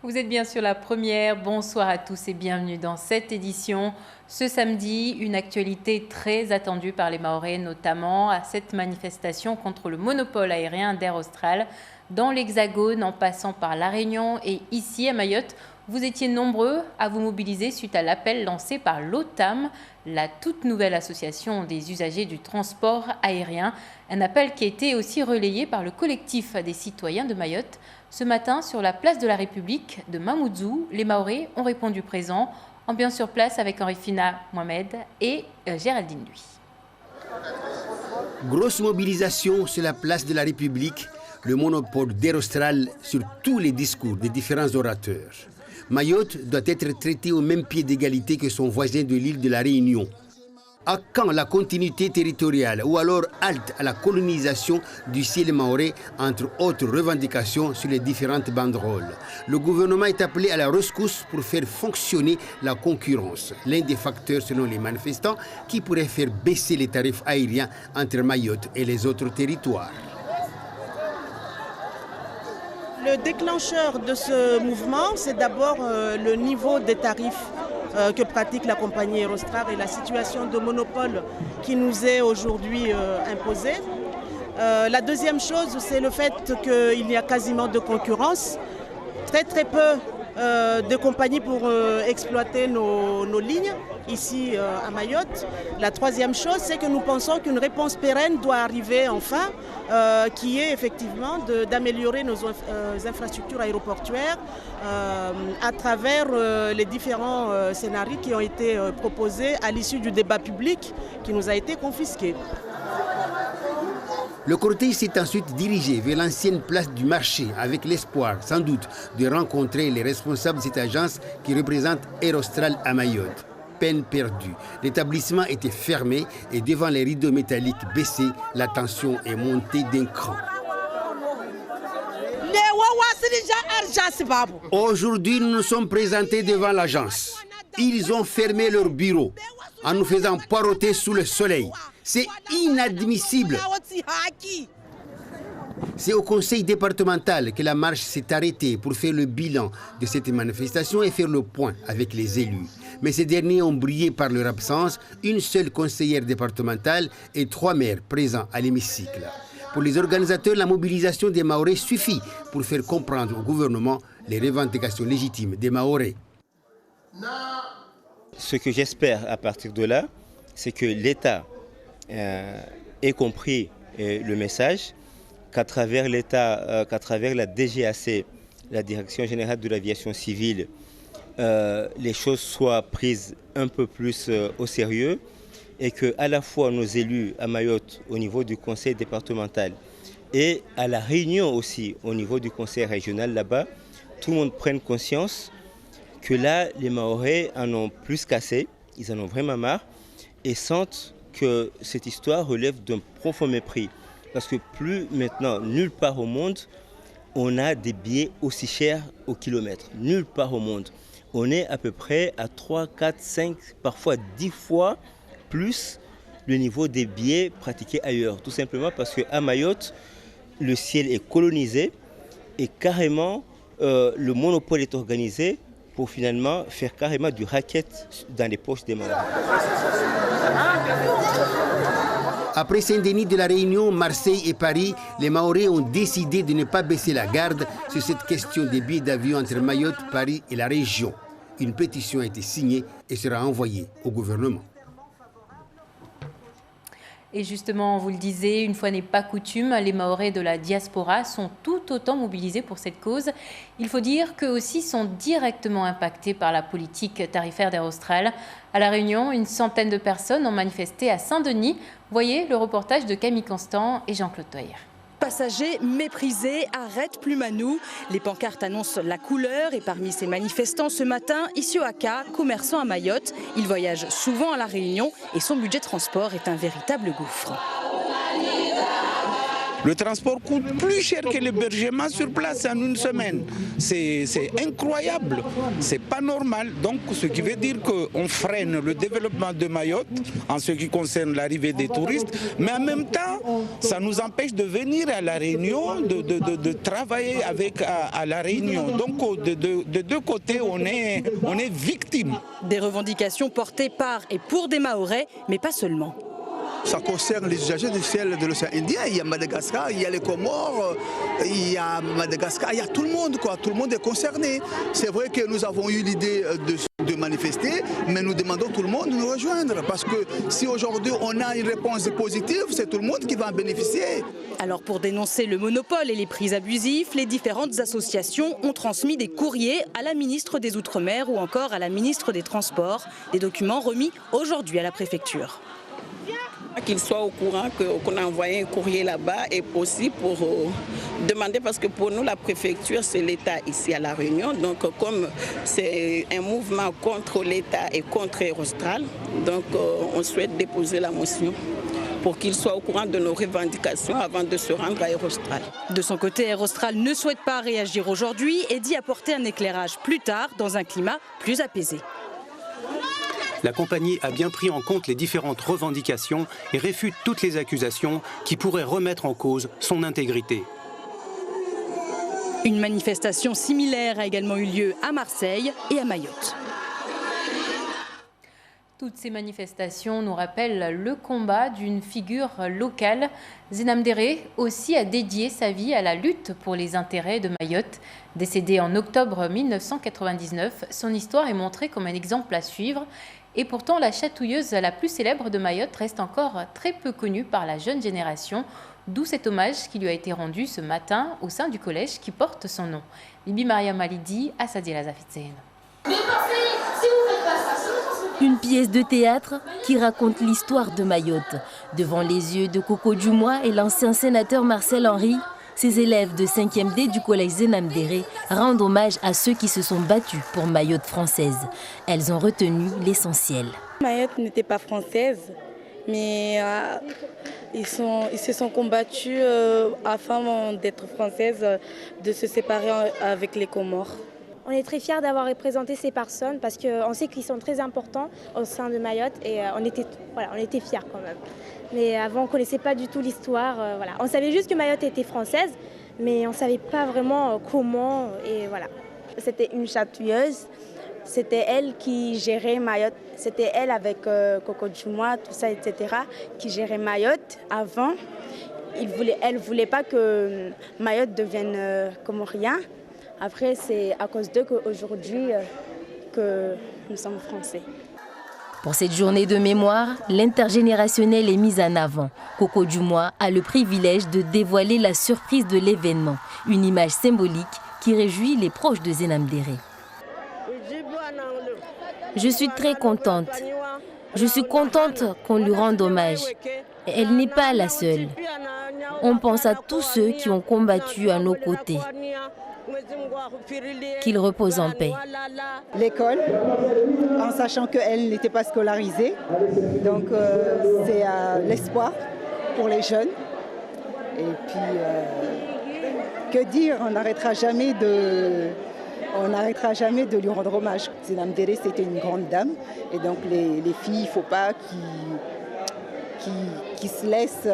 Vous êtes bien sur la première. Bonsoir à tous et bienvenue dans cette édition. Ce samedi, une actualité très attendue par les Mahorais, notamment à cette manifestation contre le monopole aérien d'Air Austral. Dans l'Hexagone, en passant par La Réunion et ici à Mayotte, vous étiez nombreux à vous mobiliser suite à l'appel lancé par l'OTAM, la toute nouvelle association des usagers du transport aérien. Un appel qui a été aussi relayé par le collectif des citoyens de Mayotte. Ce matin, sur la place de la République de Mamoudzou, les Mahorais ont répondu présent. Ambiance sur place avec Henri-Fina Mohamed et Géraldine Lui. Grosse mobilisation sur la place de la République, le monopole d'Air Austral sur tous les discours des différents orateurs. Mayotte doit être traitée au même pied d'égalité que son voisin de l'île de la Réunion. À quand la continuité territoriale ou alors halte à la colonisation du ciel mahorais, entre autres revendications sur les différentes banderoles. Le gouvernement est appelé à la rescousse pour faire fonctionner la concurrence, l'un des facteurs selon les manifestants qui pourrait faire baisser les tarifs aériens entre Mayotte et les autres territoires. Le déclencheur de ce mouvement, c'est d'abord le niveau des tarifs que pratique la compagnie Air Austral et la situation de monopole qui nous est aujourd'hui imposée. La deuxième chose, c'est le fait qu'il y a quasiment de concurrence, très peu de compagnies pour exploiter nos lignes ici à Mayotte. La troisième chose, c'est que nous pensons qu'une réponse pérenne doit arriver enfin, qui est effectivement d'améliorer nos infrastructures aéroportuaires à travers les différents scénarios qui ont été proposés à l'issue du débat public qui nous a été confisqué. Le cortège s'est ensuite dirigé vers l'ancienne place du marché avec l'espoir, sans doute, de rencontrer les responsables de cette agence qui représente Air Austral à Mayotte. Peine perdue. L'établissement était fermé et devant les rideaux métalliques baissés, la tension est montée d'un cran. Aujourd'hui, nous nous sommes présentés devant l'agence. Ils ont fermé leur bureau en nous faisant poireauter sous le soleil. C'est inadmissible. C'est au conseil départemental que la marche s'est arrêtée pour faire le bilan de cette manifestation et faire le point avec les élus. Mais ces derniers ont brillé par leur absence, une seule conseillère départementale et 3 maires présents à l'hémicycle. Pour les organisateurs, la mobilisation des Mahorais suffit pour faire comprendre au gouvernement les revendications légitimes des Mahorais. Ce que j'espère à partir de là, c'est que l'État ait compris le message, qu'à travers l'État, qu'à travers la DGAC, la Direction Générale de l'Aviation Civile, les choses soient prises un peu plus au sérieux et que à la fois nos élus à Mayotte au niveau du conseil départemental et à La Réunion aussi au niveau du conseil régional là-bas, tout le monde prenne conscience que là les Mahorais en ont plus qu'assez, ils en ont vraiment marre et sentent que cette histoire relève d'un profond mépris. Parce que plus maintenant, nulle part au monde, on a des billets aussi chers au kilomètre. Nulle part au monde. On est à peu près à 3, 4, 5, parfois 10 fois plus le niveau des billets pratiqués ailleurs. Tout simplement parce qu'à Mayotte, le ciel est colonisé et carrément le monopole est organisé pour finalement faire carrément du racket dans les poches des Mahorais. Après Saint-Denis de la Réunion, Marseille et Paris, les Mahorais ont décidé de ne pas baisser la garde sur cette question des billets d'avion entre Mayotte, Paris et la région. Une pétition a été signée et sera envoyée au gouvernement. Et justement, on vous le disait, une fois n'est pas coutume, les Mahorais de la diaspora sont tout autant mobilisés pour cette cause. Il faut dire qu'eux aussi sont directement impactés par la politique tarifaire d'Air Austral. À La Réunion, une centaine de personnes ont manifesté à Saint-Denis. Voyez le reportage de Camille Constant et Jean-Claude Toyer. Passagers méprisés, arrête Plumanou. Les pancartes annoncent la couleur et parmi ces manifestants ce matin, Issio Aka, commerçant à Mayotte. Il voyage souvent à La Réunion et son budget transport est un véritable gouffre. Le transport coûte plus cher que l'hébergement sur place en une semaine. C'est incroyable, c'est pas normal. Donc ce qui veut dire qu'on freine le développement de Mayotte en ce qui concerne l'arrivée des touristes, mais en même temps, ça nous empêche de venir à La Réunion, de travailler à La Réunion. Donc de deux côtés, on est victime. Des revendications portées par et pour des Mahorais, mais pas seulement. Ça concerne les usagers du ciel de l'océan Indien. Il y a Madagascar, il y a les Comores, il y a Madagascar, il y a tout le monde, quoi. Tout le monde est concerné. C'est vrai que nous avons eu l'idée de manifester, mais nous demandons tout le monde de nous rejoindre. Parce que si aujourd'hui on a une réponse positive, c'est tout le monde qui va en bénéficier. Alors pour dénoncer le monopole et les prix abusifs, les différentes associations ont transmis des courriers à la ministre des Outre-mer ou encore à la ministre des Transports. Des documents remis aujourd'hui à la préfecture. Qu'ils soient au courant qu'on a envoyé un courrier là-bas et aussi pour demander, parce que pour nous la préfecture c'est l'État ici à La Réunion, donc comme c'est un mouvement contre l'État et contre Aérostral, donc on souhaite déposer la motion pour qu'ils soient au courant de nos revendications avant de se rendre à Aérostral. De son côté, Aérostral ne souhaite pas réagir aujourd'hui et dit apporter un éclairage plus tard dans un climat plus apaisé. La compagnie a bien pris en compte les différentes revendications et réfute toutes les accusations qui pourraient remettre en cause son intégrité. Une manifestation similaire a également eu lieu à Marseille et à Mayotte. Toutes ces manifestations nous rappellent le combat d'une figure locale. Zenam Déré aussi a dédié sa vie à la lutte pour les intérêts de Mayotte. Décédé en octobre 1999, son histoire est montrée comme un exemple à suivre. Et pourtant, la chatouilleuse la plus célèbre de Mayotte reste encore très peu connue par la jeune génération, d'où cet hommage qui lui a été rendu ce matin au sein du collège qui porte son nom. Bibi Mariam Malidi, Assadila Zafitsen. Une pièce de théâtre qui raconte l'histoire de Mayotte. Devant les yeux de Coco Dumois et l'ancien sénateur Marcel Henry, ces élèves de 5e D du collège Zenam Déré rendent hommage à ceux qui se sont battus pour Mayotte française. Elles ont retenu l'essentiel. Mayotte n'était pas française, mais ils se sont combattus afin d'être françaises, de se séparer avec les Comores. On est très fiers d'avoir représenté ces personnes parce qu'on sait qu'ils sont très importants au sein de Mayotte et on était fiers quand même. Mais avant, on ne connaissait pas du tout l'histoire. On savait juste que Mayotte était française, mais on ne savait pas vraiment comment. Et voilà. C'était une chatouilleuse. C'était elle qui gérait Mayotte. C'était elle avec Coco Dumois, tout ça, etc., qui gérait Mayotte avant. Elle ne voulait pas que Mayotte devienne comorien. Après, c'est à cause d'eux qu'aujourd'hui que nous sommes français. Pour cette journée de mémoire, l'intergénérationnel est mise en avant. Coco Dumois a le privilège de dévoiler la surprise de l'événement, une image symbolique qui réjouit les proches de Zenam Déré. Je suis très contente. Je suis contente qu'on lui rende hommage. Elle n'est pas la seule. On pense à tous ceux qui ont combattu à nos côtés. Qu'il repose en paix. L'école, en sachant qu'elle n'était pas scolarisée, donc c'est l'espoir pour les jeunes. Et puis, que dire, on n'arrêtera jamais de lui rendre hommage. Zenam Déré, c'était une grande dame, et donc les filles, il ne faut pas qui se laissent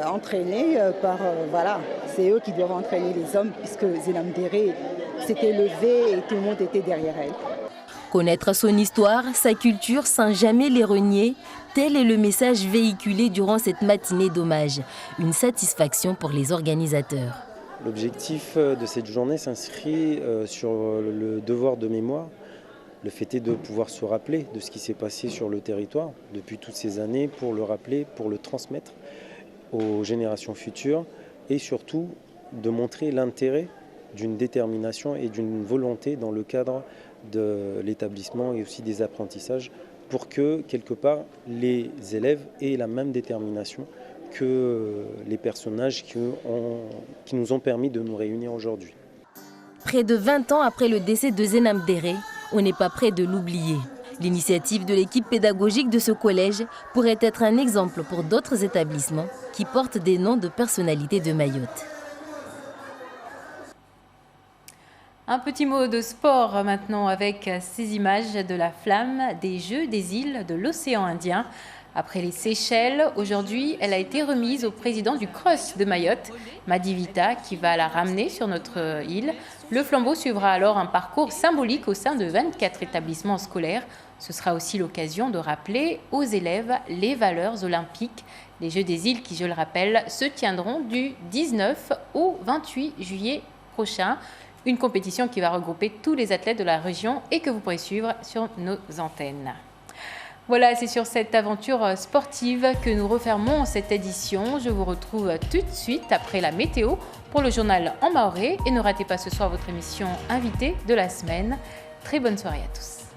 entraîner par... voilà, c'est eux qui doivent entraîner les hommes, puisque Zenam Déré s'était levée et tout le monde était derrière elle. Connaître son histoire, sa culture, sans jamais les renier, tel est le message véhiculé durant cette matinée d'hommage. Une satisfaction pour les organisateurs. L'objectif de cette journée s'inscrit sur le devoir de mémoire. Le fait est de pouvoir se rappeler de ce qui s'est passé sur le territoire depuis toutes ces années, pour le rappeler, pour le transmettre aux générations futures et surtout de montrer l'intérêt d'une détermination et d'une volonté dans le cadre de l'établissement et aussi des apprentissages pour que, quelque part, les élèves aient la même détermination que les personnages qui nous ont permis de nous réunir aujourd'hui. Près de 20 ans après le décès de Zenam Déré, on n'est pas près de l'oublier. L'initiative de l'équipe pédagogique de ce collège pourrait être un exemple pour d'autres établissements qui portent des noms de personnalités de Mayotte. Un petit mot de sport maintenant avec ces images de la flamme des Jeux des îles de l'océan Indien. Après les Seychelles, aujourd'hui, elle a été remise au président du CROSS de Mayotte, Madivita, qui va la ramener sur notre île. Le flambeau suivra alors un parcours symbolique au sein de 24 établissements scolaires. Ce sera aussi l'occasion de rappeler aux élèves les valeurs olympiques. Les Jeux des îles qui, je le rappelle, se tiendront du 19 au 28 juillet prochain. Une compétition qui va regrouper tous les athlètes de la région et que vous pourrez suivre sur nos antennes. Voilà, c'est sur cette aventure sportive que nous refermons cette édition. Je vous retrouve tout de suite après la météo pour le journal en maoré. Et ne ratez pas ce soir votre émission invitée de la semaine. Très bonne soirée à tous.